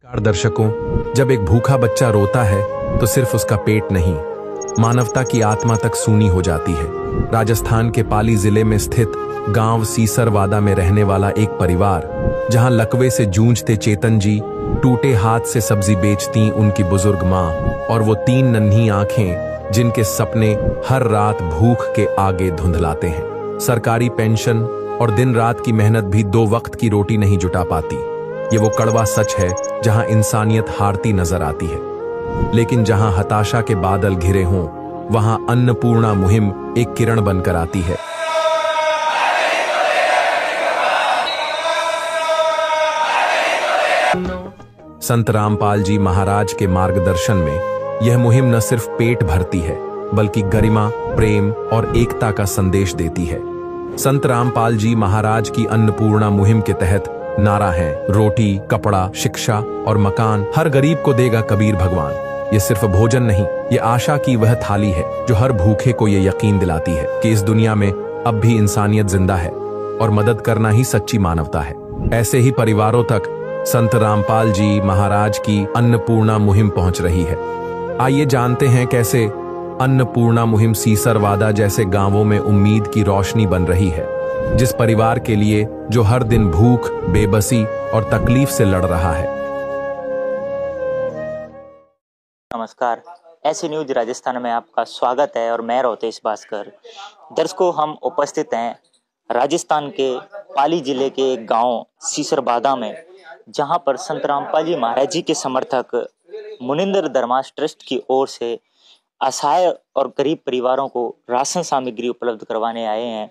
नमस्कार दर्शकों, जब एक भूखा बच्चा रोता है तो सिर्फ उसका पेट नहीं, मानवता की आत्मा तक सूनी हो जाती है। राजस्थान के पाली जिले में स्थित गांव सीसरवादा में रहने वाला एक परिवार, जहां लकवे से जूझते चेतन जी, टूटे हाथ से सब्जी बेचती उनकी बुजुर्ग माँ और वो 3 नन्ही आंखें जिनके सपने हर रात भूख के आगे धुंधलाते हैं। सरकारी पेंशन और दिन रात की मेहनत भी 2 वक्त की रोटी नहीं जुटा पाती। ये वो कड़वा सच है जहां इंसानियत हारती नजर आती है। लेकिन जहां हताशा के बादल घिरे हों, वहां अन्नपूर्णा मुहिम एक किरण बनकर आती है। संत रामपाल जी महाराज के मार्गदर्शन में यह मुहिम न सिर्फ पेट भरती है, बल्कि गरिमा, प्रेम और एकता का संदेश देती है। संत रामपाल जी महाराज की अन्नपूर्णा मुहिम के तहत नारा है, रोटी, कपड़ा, शिक्षा और मकान हर गरीब को देगा कबीर भगवान। ये सिर्फ भोजन नहीं, ये आशा की वह थाली है जो हर भूखे को ये यकीन दिलाती है कि इस दुनिया में अब भी इंसानियत जिंदा है और मदद करना ही सच्ची मानवता है। ऐसे ही परिवारों तक संत रामपाल जी महाराज की अन्नपूर्णा मुहिम पहुंच रही है। आइए जानते हैं कैसे अन्नपूर्णा मुहिम सीसरवादा जैसे गांवों में उम्मीद की रोशनी बन रही है, जिस परिवार के लिए जो हर दिन भूख, बेबसी और तकलीफ से लड़ रहा है। नमस्कार, ऐसी न्यूज राजस्थान में आपका स्वागत है और मैं रोतेश भास्कर। दर्शकों, हम उपस्थित हैं राजस्थान के पाली जिले के एक गांव सीसरवादा में, जहां पर संत रामपाल जी महाराज जी के समर्थक मुनिंदर धर्माश ट्रस्ट की ओर से असहाय और गरीब परिवारों को राशन सामग्री उपलब्ध करवाने आए हैं।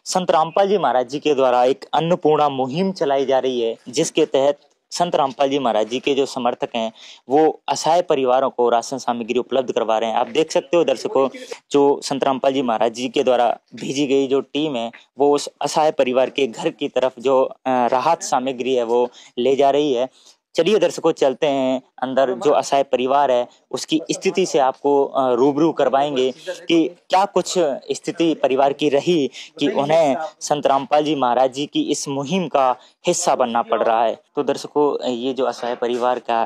संत रामपाल जी महाराज जी के द्वारा एक अन्नपूर्णा मुहिम चलाई जा रही है, जिसके तहत संत रामपाल जी महाराज जी के जो समर्थक हैं वो असहाय परिवारों को राशन सामग्री उपलब्ध करवा रहे हैं। आप देख सकते हो दर्शकों, जो संत रामपाल जी महाराज जी के द्वारा भेजी गई जो टीम है वो उस असहाय परिवार के घर की तरफ जो राहत सामग्री है वो ले जा रही है। चलिए दर्शकों, चलते हैं अंदर। जो असहाय परिवार है उसकी स्थिति से आपको रूबरू करवाएंगे कि क्या कुछ स्थिति परिवार की रही कि उन्हें संत रामपाल जी महाराज जी की इस मुहिम का हिस्सा बनना पड़ रहा है। तो दर्शकों, ये जो असहाय परिवार का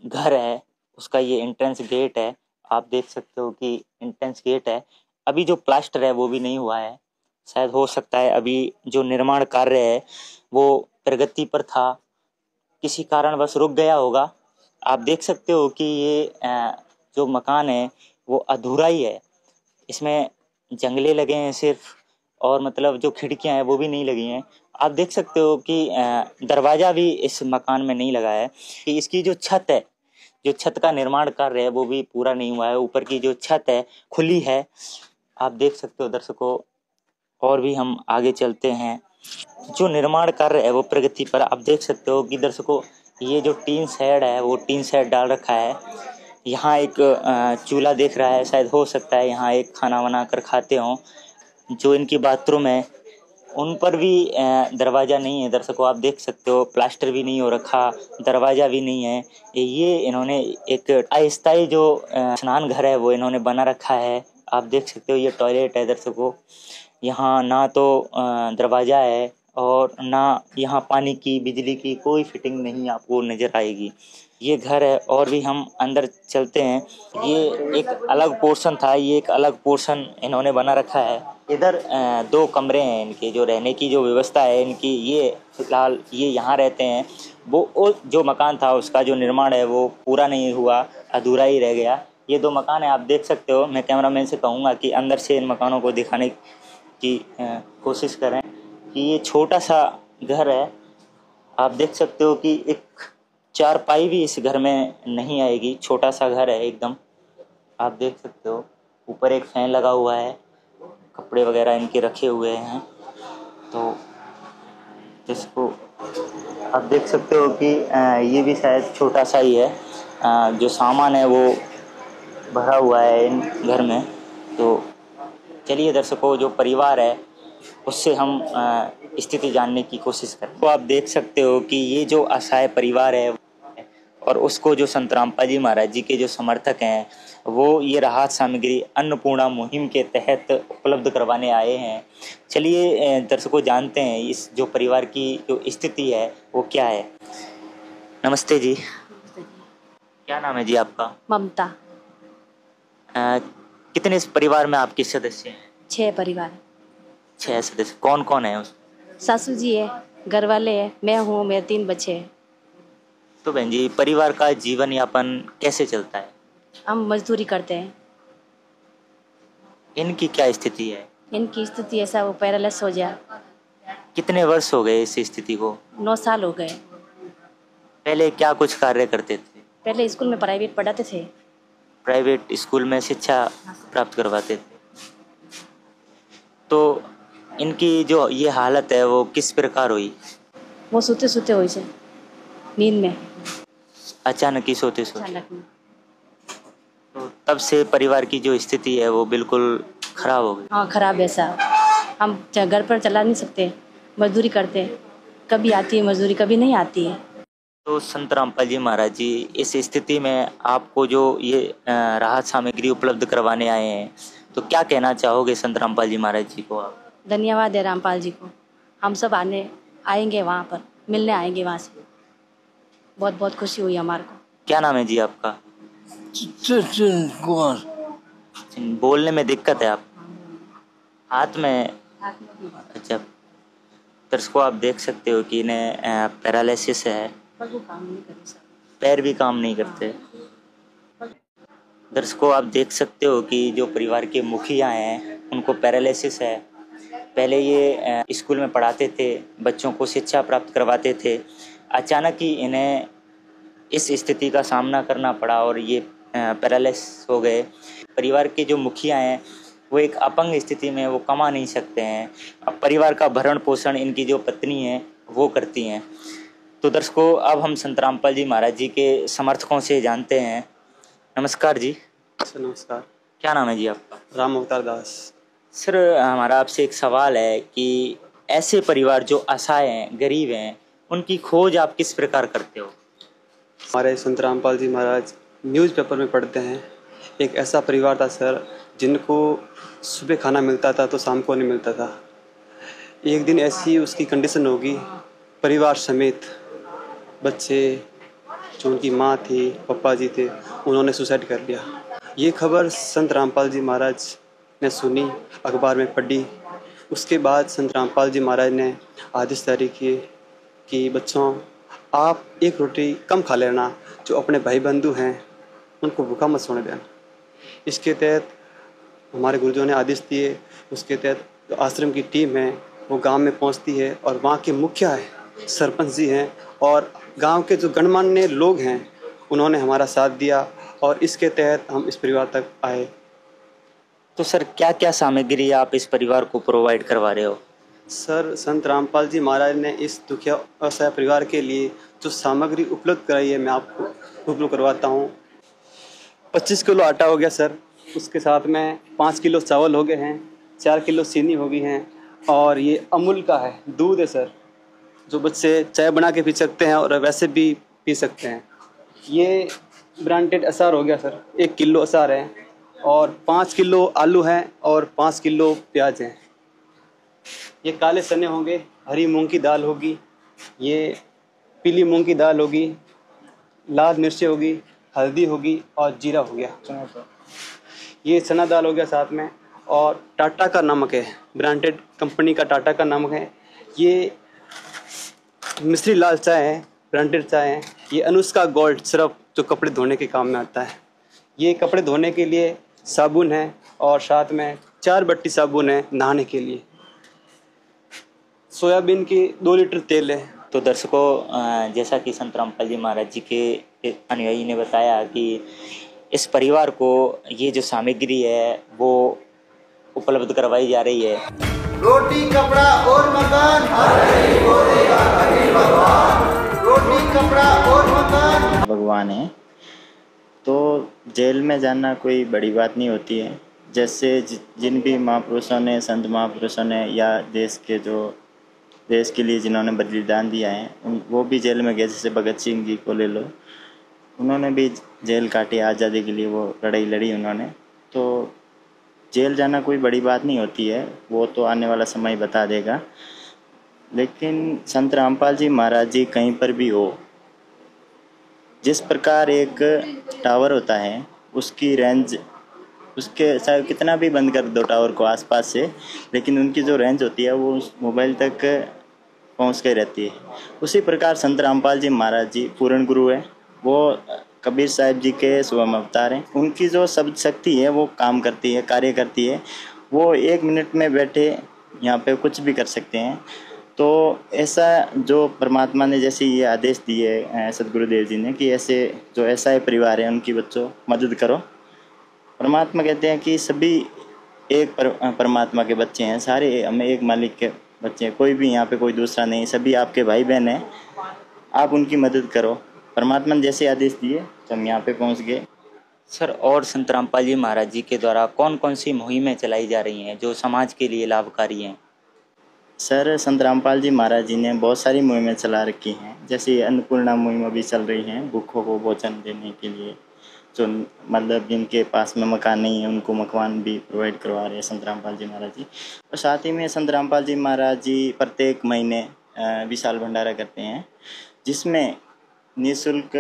घर है उसका ये एंट्रेंस गेट है। आप देख सकते हो कि एंट्रेंस गेट है, अभी जो प्लास्टर है वो भी नहीं हुआ है। शायद हो सकता है अभी जो निर्माण कार्य है वो प्रगति पर था, किसी कारणवश रुक गया होगा। आप देख सकते हो कि ये जो मकान है वो अधूरा ही है, इसमें जंगले लगे हैं सिर्फ, और मतलब जो खिड़कियां हैं वो भी नहीं लगी हैं। आप देख सकते हो कि दरवाजा भी इस मकान में नहीं लगा है। कि इसकी जो छत है, जो छत का निर्माण कार्य है वो भी पूरा नहीं हुआ है। ऊपर की जो छत है खुली है, आप देख सकते हो दर्शकों। और भी हम आगे चलते हैं। जो निर्माण कार्य है वो प्रगति पर। आप देख सकते हो कि दर्शकों, ये जो टीन शेड है वो टीन शेड डाल रखा है। यहाँ एक चूल्हा देख रहा है, शायद हो सकता है यहाँ एक खाना बना कर खाते हों। जो इनकी बाथरूम है उन पर भी दरवाज़ा नहीं है दर्शकों। आप देख सकते हो प्लास्टर भी नहीं हो रखा, दरवाज़ा भी नहीं है। ये इन्होंने एक अस्थायी जो स्नान घर है वो इन्होंने बना रखा है। आप देख सकते हो ये टॉयलेट है दर्शकों। यहाँ ना तो दरवाज़ा है और ना यहाँ पानी की, बिजली की कोई फिटिंग नहीं आपको नज़र आएगी। ये घर है। और भी हम अंदर चलते हैं। ये एक अलग पोर्शन था, ये एक अलग पोर्शन इन्होंने बना रखा है। इधर 2 कमरे हैं इनके, जो रहने की जो व्यवस्था है इनकी, ये फिलहाल ये यहाँ रहते हैं। वो जो मकान था उसका जो निर्माण है वो पूरा नहीं हुआ, अधूरा ही रह गया। ये 2 मकान है, आप देख सकते हो। मैं कैमरामैन से कहूँगा कि अंदर से इन मकानों को दिखाने की कोशिश करें कि ये छोटा सा घर है। आप देख सकते हो कि एक चारपाई भी इस घर में नहीं आएगी, छोटा सा घर है एकदम। आप देख सकते हो ऊपर एक फैन लगा हुआ है, कपड़े वगैरह इनके रखे हुए हैं। तो इसको आप देख सकते हो कि ये भी शायद छोटा सा ही है। जो सामान है वो भरा हुआ है इन घर में। तो चलिए दर्शकों, जो परिवार है उससे हम स्थिति जानने की कोशिश करें। तो आप देख सकते हो कि ये जो असहाय परिवार है और उसको जो संत रामपाल जी महाराज जी के जो समर्थक हैं वो ये राहत सामग्री अन्नपूर्णा मुहिम के तहत उपलब्ध करवाने आए हैं। चलिए दर्शकों, जानते हैं इस जो परिवार की जो स्थिति है वो क्या है। नमस्ते जी। क्या नाम है जी आपका? ममता। अ, कितने इस परिवार में आपके सदस्य हैं? 6 परिवार। 6 सदस्य। कौन कौन है उस? सासू जी है, घर वाले है, मैं हूँ, मेरे 3 बच्चे हैं। तो बहन जी, परिवार का जीवन यापन कैसे चलता है? हम मजदूरी करते हैं। इनकी क्या स्थिति है? इनकी स्थिति ऐसा, वो पैरालिस हो गया। कितने वर्ष हो गए इस स्थिति को? 9 साल हो गए। पहले क्या कुछ कार्य करते थे? पहले स्कूल में प्राइवेट पढ़ाते थे। प्राइवेट स्कूल में शिक्षा प्राप्त करवाते थे। तो इनकी जो ये हालत है वो किस प्रकार हुई? वो सोते सोते हुई से नींद में अचानक ही सोते सोते? अचानक में। तो तब से परिवार की जो स्थिति है वो बिल्कुल खराब हो गई। हाँ, खराब है साहब। हम घर पर चला नहीं सकते, मजदूरी करते हैं। कभी आती है मजदूरी, कभी नहीं आती है। तो संत रामपाल जी महाराज जी, इस स्थिति में आपको जो ये राहत सामग्री उपलब्ध करवाने आए हैं, तो क्या कहना चाहोगे संत रामपाल जी महाराज जी को आप? धन्यवाद है रामपाल जी को। हम सब आएंगे वहाँ पर, मिलने आएंगे वहाँ से। बहुत बहुत खुशी हुई हमारे को। क्या नाम है जी आपका? सचिन कुमार। बोलने में दिक्कत है आप? हाथ में? अच्छा। दर्शकों, आप देख सकते हो कि इन्हें पैरालिसिस है, पैर भी काम नहीं करते। दर्शकों, आप देख सकते हो कि जो परिवार के मुखिया हैं उनको पैरालिसिस है। पहले ये स्कूल में पढ़ाते थे, बच्चों को शिक्षा प्राप्त करवाते थे। अचानक ही इन्हें इस स्थिति का सामना करना पड़ा और ये पैरालिसिस हो गए। परिवार के जो मुखिया हैं वो एक अपंग स्थिति में, वो कमा नहीं सकते हैं। अब परिवार का भरण पोषण इनकी जो पत्नी है वो करती हैं। तो दर्शकों, अब हम संत रामपाल जी महाराज जी के समर्थकों से जानते हैं। नमस्कार जी। सर नमस्कार। क्या नाम है जी आपका? राम अवतार दास। सर, हमारा आपसे एक सवाल है कि ऐसे परिवार जो असहाय हैं, गरीब हैं, उनकी खोज आप किस प्रकार करते हो? हमारे संत रामपाल जी महाराज न्यूज़पेपर में पढ़ते हैं। एक ऐसा परिवार था सर, जिनको सुबह खाना मिलता था तो शाम को नहीं मिलता था। एक दिन ऐसी उसकी कंडीशन होगी, परिवार समेत बच्चे, जो उनकी माँ थी, पापा जी थे, उन्होंने सुसाइड कर लिया। ये खबर संत रामपाल जी महाराज ने सुनी, अखबार में पढ़ी। उसके बाद संत रामपाल जी महाराज ने आदेश जारी किए कि बच्चों, आप एक रोटी कम खा लेना, जो अपने भाई बंधु हैं उनको भूखा मत सोने देना। इसके तहत हमारे गुरुजों ने आदेश दिए। उसके तहत जो आश्रम की टीम है वो गांव में पहुंचती है और वहाँ के मुखिया है, सरपंच जी हैं और गांव के जो गणमान्य लोग हैं उन्होंने हमारा साथ दिया और इसके तहत हम इस परिवार तक आए। तो सर, क्या क्या सामग्री आप इस परिवार को प्रोवाइड करवा रहे हो? सर, संत रामपाल जी महाराज ने इस दुखिया असहाय परिवार के लिए जो सामग्री उपलब्ध कराई है मैं आपको उपलब्ध करवाता हूँ। 25 किलो आटा हो गया सर, उसके साथ में 5 किलो चावल हो गए हैं, 4 किलो चीनी हो गई हैं और ये अमूल का है, दूध है सर, जो बच्चे चाय बना के पी सकते हैं और वैसे भी पी सकते हैं। ये ब्रांडेड अचार हो गया सर, 1 किलो अचार है और 5 किलो आलू हैं और 5 किलो प्याज हैं। ये काले चने होंगे, हरी मूंग की दाल होगी, ये पीली मूंग की दाल होगी, लाल मिर्ची होगी, हल्दी होगी और जीरा हो गया। ये चना दाल हो गया साथ में और टाटा का नमक है, ब्रांडेड कंपनी का टाटा का नमक है। ये मिश्री लाल चाय है, ब्रांडेड चाय है। ये अनुष्का गोल्ड सिर्फ जो कपड़े धोने के काम में आता है। ये कपड़े धोने के लिए साबुन है और साथ में 4 बट्टी साबुन है नहाने के लिए। सोयाबीन की 2 लीटर तेल है। तो दर्शकों, जैसा कि संत रामपाल जी महाराज जी के अनुयायी ने बताया कि इस परिवार को ये जो सामग्री है वो उपलब्ध करवाई जा रही है। रोटी कपड़ा और मकान, रोटी कपड़ा और मकान भगवान है। तो जेल में जाना कोई बड़ी बात नहीं होती है। जैसे जिन भी महापुरुषों ने, संत महापुरुषों ने या देश के लिए जिन्होंने बलिदान दिया है, वो भी जेल में गए। जैसे भगत सिंह जी को ले लो, उन्होंने भी जेल काटी, आज़ादी के लिए वो लड़ाई लड़ी उन्होंने। तो जेल जाना कोई बड़ी बात नहीं होती है, वो तो आने वाला समय बता देगा। लेकिन संत रामपाल जी महाराज जी कहीं पर भी हो, जिस प्रकार एक टावर होता है उसकी रेंज, उसके चाहे कितना भी बंद कर दो टावर को आसपास से, लेकिन उनकी जो रेंज होती है वो उस मोबाइल तक पहुंच के रहती है। उसी प्रकार संत रामपाल जी महाराज जी पूर्ण गुरु है, वो कबीर साहिब जी के शुभम अवतार हैं। उनकी जो शब्द शक्ति है वो काम करती है, कार्य करती है। वो 1 मिनट में बैठे यहाँ पे कुछ भी कर सकते हैं। तो ऐसा जो परमात्मा ने जैसे ये आदेश दिए सदगुरुदेव जी ने कि ऐसे जो ऐसा है परिवार है उनकी बच्चों मदद करो। परमात्मा कहते हैं कि सभी एक परमात्मा के बच्चे हैं, सारे हमें एक मालिक के बच्चे हैं, कोई भी यहाँ पे कोई दूसरा नहीं, सभी आपके भाई बहन हैं, आप उनकी मदद करो। परमात्मा ने जैसे आदेश दिए तो हम यहाँ पे पहुँच गए। सर, और संत रामपाल जी महाराज जी के द्वारा कौन कौन सी मुहिमें चलाई जा रही हैं जो समाज के लिए लाभकारी हैं? सर, संत रामपाल जी महाराज जी ने बहुत सारी मुहिमें चला रखी हैं, जैसे अन्नपूर्णा मुहिम अभी चल रही हैं, भूखों को भोजन देने के लिए, जो मतलब जिनके पास में मकान नहीं है उनको मकान भी प्रोवाइड करवा रहे हैं संत रामपाल जी महाराज जी। और साथ ही में संत रामपाल जी महाराज जी प्रत्येक महीने विशाल भंडारा करते हैं, जिसमें निःशुल्क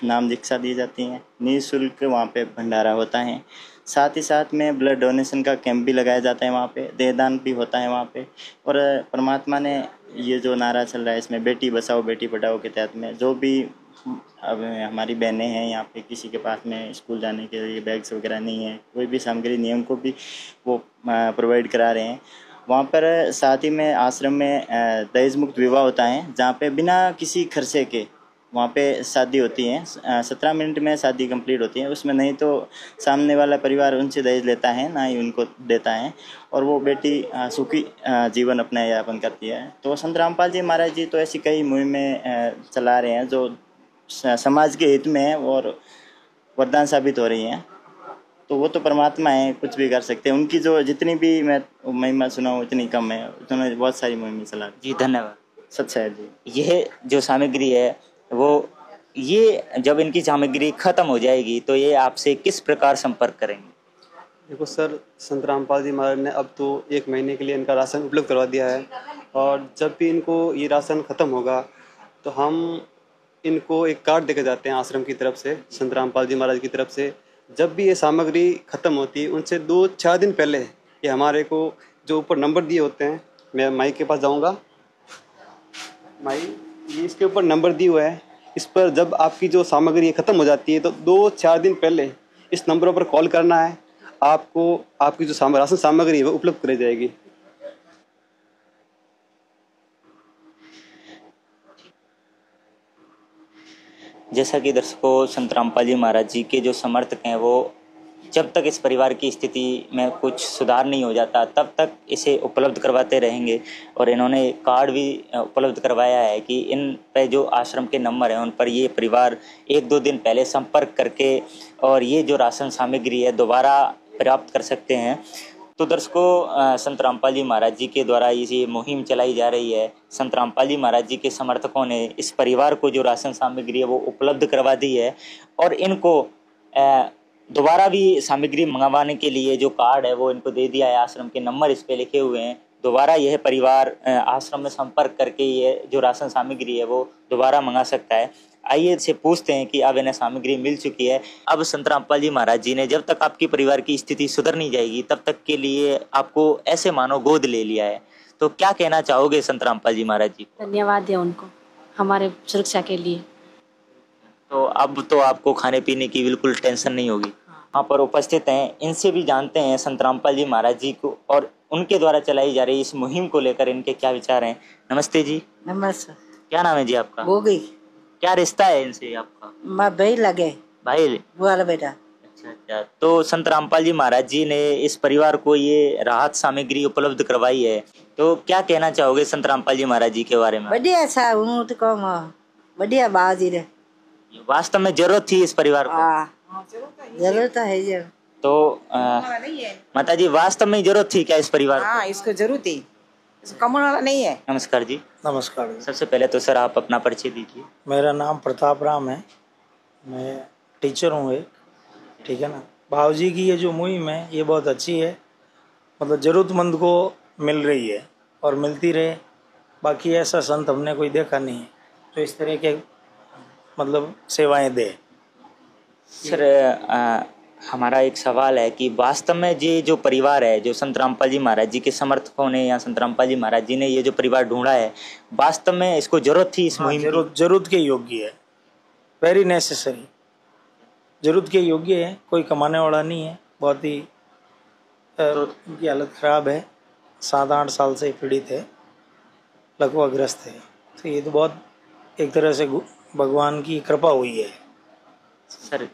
नाम दीक्षा दी जाती है, निःशुल्क वहाँ पे भंडारा होता है। साथ ही साथ में ब्लड डोनेशन का कैंप भी लगाया जाता है, वहाँ पे देहदान भी होता है वहाँ पे। और परमात्मा ने ये जो नारा चल रहा है इसमें बेटी बचाओ बेटी पढ़ाओ के तहत में जो भी अब हमारी बहनें हैं यहाँ पे, किसी के पास में स्कूल जाने के लिए बैग्स वगैरह नहीं है, कोई भी सामग्री नहीं है, उनको भी वो प्रोवाइड करा रहे हैं वहाँ पर। साथ ही में आश्रम में दहेज मुक्त विवाह होता है, जहाँ पे बिना किसी खर्चे के वहाँ पे शादी होती है। 17 मिनट में शादी कंप्लीट होती है, उसमें नहीं तो सामने वाला परिवार उनसे दहेज लेता है ना ही उनको देता है, और वो बेटी सुखी जीवन अपना यापन करती है। तो संत रामपाल जी महाराज जी तो ऐसी कई मुहिमें चला रहे हैं जो समाज के हित में है और वरदान साबित हो रही हैं। तो वो तो परमात्मा है, कुछ भी कर सकते हैं। उनकी जो जितनी भी मैं महिमा सुनाऊँ उतनी कम है, उन्होंने बहुत सारी मुहिमें चला रही। जी धन्यवाद। सच्चाई जी। यह जो सामग्री है वो ये जब इनकी सामग्री खत्म हो जाएगी तो ये आपसे किस प्रकार संपर्क करेंगे? देखो सर, संत रामपाल जी महाराज ने अब तो 1 महीने के लिए इनका राशन उपलब्ध करवा दिया है, और जब भी इनको ये राशन ख़त्म होगा तो हम इनको एक कार्ड देकर जाते हैं आश्रम की तरफ से, संत रामपाल जी महाराज की तरफ से। जब भी ये सामग्री ख़त्म होती है उनसे 2-4 दिन पहले ये हमारे को जो ऊपर नंबर दिए होते हैं, मैं माइक के पास जाऊँगा, माइक ये इसके ऊपर नंबर दिए हुए हैं, इस पर जब आपकी जो सामग्री ख़त्म हो जाती है तो 2-4 दिन पहले इस नंबरों पर कॉल करना है, आपको आपकी जो राशन सामग्री है वो उपलब्ध कराई जाएगी। जैसा कि दर्शकों, संत रामपाल जी महाराज जी के जो समर्थक हैं वो जब तक इस परिवार की स्थिति में कुछ सुधार नहीं हो जाता तब तक इसे उपलब्ध करवाते रहेंगे, और इन्होंने कार्ड भी उपलब्ध करवाया है कि इन पे जो आश्रम के नंबर हैं उन पर ये परिवार 1-2 दिन पहले संपर्क करके और ये जो राशन सामग्री है दोबारा प्राप्त कर सकते हैं। तो दर्शकों, संत रामपाल जी महाराज जी के द्वारा ये मुहिम चलाई जा रही है। संत रामपाल जी महाराज जी के समर्थकों ने इस परिवार को जो राशन सामग्री है वो उपलब्ध करवा दी है, और इनको दोबारा भी सामग्री मंगवाने के लिए जो कार्ड है वो इनको दे दिया है, आश्रम के नंबर इस पे लिखे हुए हैं। दोबारा यह परिवार आश्रम में संपर्क करके ये जो राशन सामग्री है वो दोबारा मंगा सकता है। आइए से पूछते हैं कि अब इन्हें सामग्री मिल चुकी है। अब संत रामपाल जी महाराज जी ने जब तक आपकी परिवार की स्थिति सुधर नहीं जाएगी तब तक के लिए आपको ऐसे मानो गोद ले लिया है, तो क्या कहना चाहोगे संत रामपाल जी महाराज जी? धन्यवाद है उनको हमारे सुरक्षा के लिए। तो अब तो आपको खाने पीने की बिल्कुल टेंशन नहीं होगी। यहाँ पर उपस्थित हैं, इनसे भी जानते हैं संत रामपाल जी महाराज जी को और उनके द्वारा चलाई जा रही इस मुहिम को लेकर इनके क्या विचार हैं। नमस्ते जी। नमस्ते। क्या नाम है जी आपका? गोगी। क्या रिश्ता है इनसे आपका? मैं भाई लगे। भाई वाला बेटा। अच्छा। तो संत रामपाल जी महाराज जी ने इस परिवार को ये राहत सामग्री उपलब्ध करवाई है, तो क्या कहना चाहोगे संत रामपाल जी महाराज जी के बारे में? बढ़िया सा हूँ तो कहूँगा, बढ़िया बाजी रे। वास्तव में जरूरत थी इस परिवार को? जरूरत है जी। तो माता जी, वास्तव में जरूरत थी क्या इस परिवार को? हाँ, इसको जरूरत थी, इसको कमाने वाला नहीं है। नमस्कार जी। नमस्कार। सबसे पहले तो सर आप अपना परिचय दीजिए। मेरा नाम प्रताप राम है, मैं टीचर हूँ एक, ठीक है ना। बाबूजी की ये जो मुहिम है ये बहुत अच्छी है, मतलब ज़रूरतमंद को मिल रही है और मिलती रहे। बाकी ऐसा संत हमने कोई देखा नहीं है जो इस तरह के मतलब सेवाएं दे। सर हमारा एक सवाल है कि वास्तव में ये जो परिवार है, जो संत रामपाल जी महाराज जी के समर्थकों ने या संत रामपाल जी महाराज जी ने ये जो परिवार ढूंढा है, वास्तव में इसको जरूरत थी इस मुहिम की? जरूरत के योग्य है, वेरी नेसेसरी, जरूरत के योग्य है। कोई कमाने वाला नहीं है, बहुत ही उनकी हालत ख़राब है, 7-8 साल से पीड़ित है, लकवाग्रस्त है। तो ये तो बहुत एक तरह से भगवान की कृपा हुई है। सर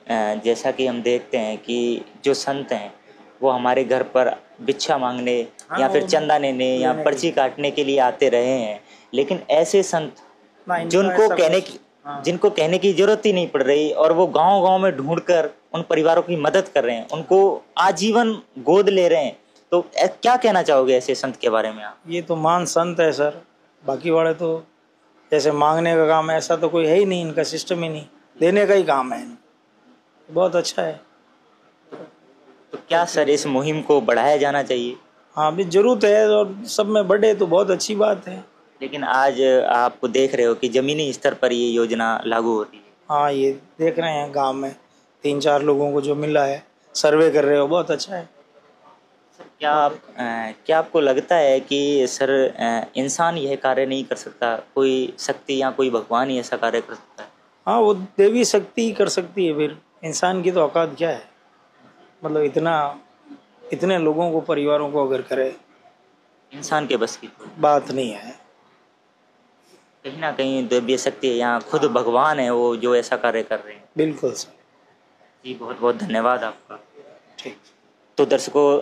जैसा कि हम देखते हैं कि जो संत हैं वो हमारे घर पर भिक्षा मांगने या फिर चंदा लेने या पर्ची काटने के लिए आते रहे हैं, लेकिन ऐसे संत जिनको कहने की जरूरत ही नहीं पड़ रही और वो गांव-गांव में ढूंढकर उन परिवारों की मदद कर रहे हैं, उनको आजीवन गोद ले रहे हैं, तो क्या कहना चाहोगे ऐसे संत के बारे में आप? ये तो महान संत है सर, बाकी वाले तो जैसे मांगने का काम, ऐसा तो कोई है ही नहीं, इनका सिस्टम ही नहीं, देने का ही काम है। बहुत अच्छा है। तो क्या सर इस मुहिम को बढ़ाया जाना चाहिए? हाँ भी जरूरत है, और सब में बढ़े तो बहुत अच्छी बात है। लेकिन आज आप देख रहे हो कि जमीनी स्तर पर ये योजना लागू हो रही है। हाँ ये देख रहे हैं, गांव में 3-4 लोगों को जो मिला है, सर्वे कर रहे हो, बहुत अच्छा है। सर क्या आपको लगता है कि सर इंसान यह कार्य नहीं कर सकता, कोई शक्ति या कोई भगवान ही ऐसा कार्य कर सकता है? हाँ वो देवी शक्ति ही कर सकती है, फिर इंसान की तो औकात क्या है। मतलब इतने लोगों को, परिवारों को अगर करे, इंसान के बस की बात नहीं है। कहीं ना कहीं दैवीय शक्ति है, यहाँ खुद भगवान है वो जो ऐसा कार्य कर रहे हैं। बिल्कुल सर जी, बहुत बहुत धन्यवाद आपका। ठीक। तो दर्शकों,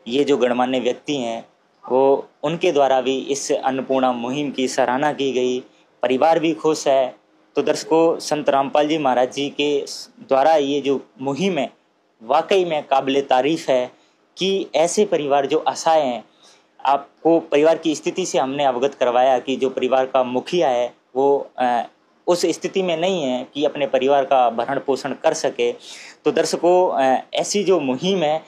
ये जो गणमान्य व्यक्ति हैं वो उनके द्वारा भी इस अन्नपूर्णा मुहिम की सराहना की गई, परिवार भी खुश है। तो दर्शकों, संत रामपाल जी महाराज जी के द्वारा ये जो मुहिम है वाकई में काबिल तारीफ़ है कि ऐसे परिवार जो असहाय हैं, आपको परिवार की स्थिति से हमने अवगत करवाया कि जो परिवार का मुखिया है वो उस स्थिति में नहीं है कि अपने परिवार का भरण पोषण कर सके। तो दर्शकों, ऐसी जो मुहिम है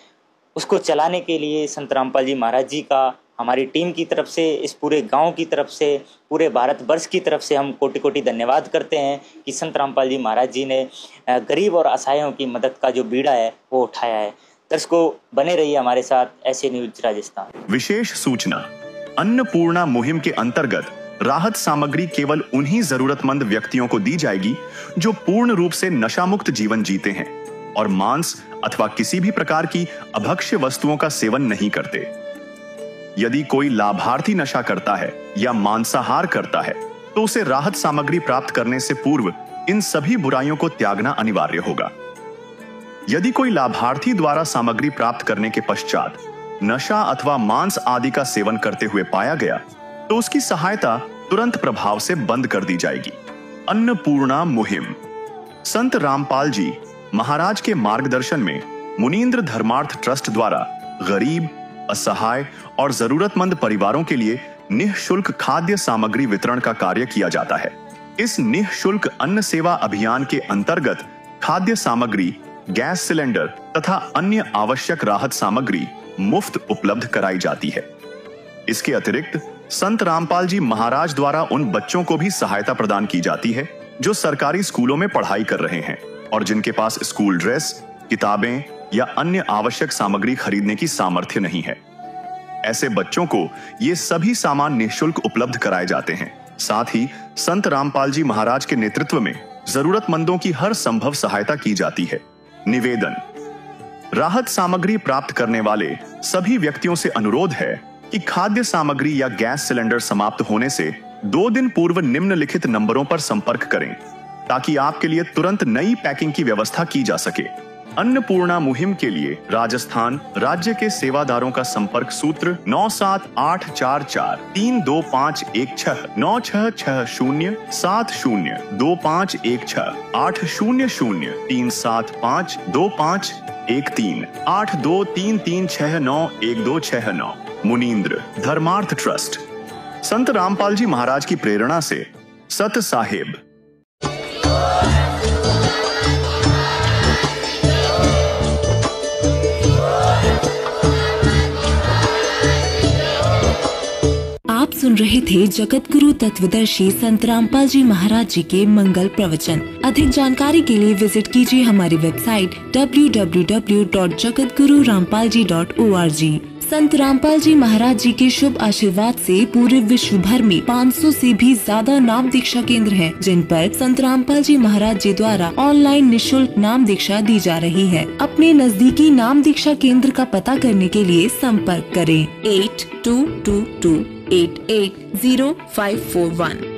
उसको चलाने के लिए संत रामपाल जी महाराज जी का हमारी टीम की तरफ से, इस पूरे गांव की तरफ से, पूरे भारतवर्ष की तरफ से हम कोटि कोटि धन्यवाद करते हैं कि संत रामपाल जी महाराज जी ने गरीब और असहायों की मदद का जो बीड़ा है वो उठाया है। दर्शकों, बने रहिए हमारे साथ, ऐसे न्यूज राजस्थान। विशेष सूचना, अन्नपूर्णा मुहिम के अंतर्गत राहत सामग्री केवल उन्हीं जरूरतमंद व्यक्तियों को दी जाएगी जो पूर्ण रूप से नशा मुक्त जीवन जीते हैं और मांस अथवा किसी भी प्रकार की अभक्ष्य वस्तुओं का सेवन नहीं करते। यदि कोई लाभार्थी नशा करता है या मांसाहार करता है तो उसे राहत सामग्री प्राप्त करने से पूर्व इन सभी बुराइयों को त्यागना अनिवार्य होगा। यदि कोई लाभार्थी द्वारा सामग्री प्राप्त करने के पश्चात नशा अथवा मांस आदि का सेवन करते हुए पाया गया तो उसकी सहायता तुरंत प्रभाव से बंद कर दी जाएगी। अन्नपूर्णा मुहिम संत रामपाल जी महाराज के मार्गदर्शन में मुनींद्र धर्मार्थ ट्रस्ट द्वारा गरीब, असहाय और जरूरतमंद परिवारों के लिए निःशुल्क खाद्य सामग्री वितरण का कार्य किया जाता है। इस निःशुल्क अन्न सेवा अभियान के अंतर्गत खाद्य सामग्री, गैस सिलेंडर तथा अन्य आवश्यक राहत सामग्री मुफ्त उपलब्ध कराई जाती है। इसके अतिरिक्त संत रामपाल जी महाराज द्वारा उन बच्चों को भी सहायता प्रदान की जाती है जो सरकारी स्कूलों में पढ़ाई कर रहे हैं और जिनके पास स्कूल ड्रेस, किताबें या अन्य आवश्यक सामग्री खरीदने की सामर्थ्य नहीं है। ऐसे बच्चों को ये सभी सामान निःशुल्क उपलब्ध कराए जाते हैं। साथ ही संत रामपाल जी महाराज के नेतृत्व में जरूरतमंदों की हर संभव सहायता की जाती है। निवेदन, राहत सामग्री प्राप्त करने वाले सभी व्यक्तियों से अनुरोध है कि खाद्य सामग्री या गैस सिलेंडर समाप्त होने से 2 दिन पूर्व निम्नलिखित नंबरों पर संपर्क करें ताकि आपके लिए तुरंत नई पैकिंग की व्यवस्था की जा सके। अन्नपूर्णा मुहिम के लिए राजस्थान राज्य के सेवादारों का संपर्क सूत्र 9784432516 9660702516 8003752513 8233691269। मुनींद्र धर्मार्थ ट्रस्ट। संत रामपाल जी महाराज की प्रेरणा से सत साहिब। आप सुन रहे थे जगत गुरु तत्वदर्शी संत रामपाल जी महाराज जी के मंगल प्रवचन। अधिक जानकारी के लिए विजिट कीजिए हमारी वेबसाइट www.jagatgururampalji.org। संत रामपाल जी महाराज जी के शुभ आशीर्वाद से पूरे विश्व भर में 500 से भी ज्यादा नाम दीक्षा केंद्र हैं, जिन पर संत रामपाल जी महाराज जी द्वारा ऑनलाइन निशुल्क नाम दीक्षा दी जा रही है। अपने नजदीकी नाम दीक्षा केंद्र का पता करने के लिए संपर्क करें 8222880541।